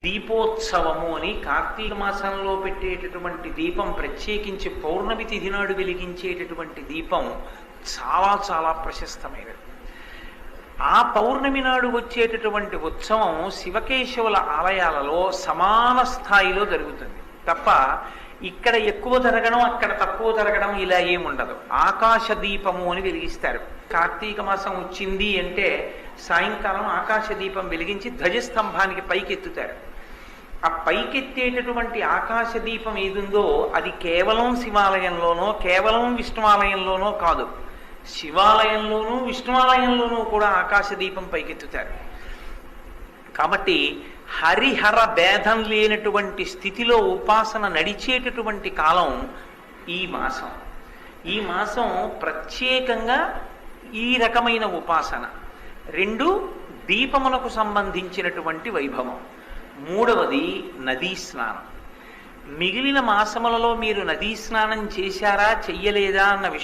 దీపోత్సవము అని కార్తీక మాసంలో పెట్టేటటువంటి దీపం, ప్రత్యేకించి పౌర్ణమి తిథి నాడు వెలిగించేటటువంటి దీపం చాలా చాలా ప్రశస్తమైనది. ఆ పౌర్ణమి నాడు వచ్చేటటువంటి ఉత్సవం శివకేశవుల ఆలయాలలో సమాన స్థాయిలో జరుగుతుంది తప్ప ఇక్కడ ఎక్కువ జరగడం అక్కడ తక్కువ జరగడం ఇలా ఏముండదు. ఆకాశ దీపము అని వెలిగిస్తారు. కార్తీక మాసం వచ్చింది అంటే సాయంకాలం ఆకాశ దీపం వెలిగించి ధ్వజస్తంభానికి పైకెత్తుతారు. ఆ పైకెత్తేటటువంటి ఆకాశ దీపం ఏదుందో అది కేవలం శివాలయంలోనో కేవలం విష్ణువాలయంలోనో కాదు, శివాలయంలోనూ విష్ణువాలయంలోనూ కూడా ఆకాశ దీపం పైకెత్తుతారు. కాబట్టి హరిహర భేదం లేనటువంటి స్థితిలో ఉపాసన నడిచేటటువంటి కాలం ఈ మాసం. ఈ మాసం ప్రత్యేకంగా ఈ రకమైన ఉపాసన. రెండు, దీపమునకు సంబంధించినటువంటి వైభవం. మూడవది నదీ స్నానం. మిగిలిన మాసములలో మీరు నదీ స్నానం చేశారా చెయ్యలేదా అన్న విషయం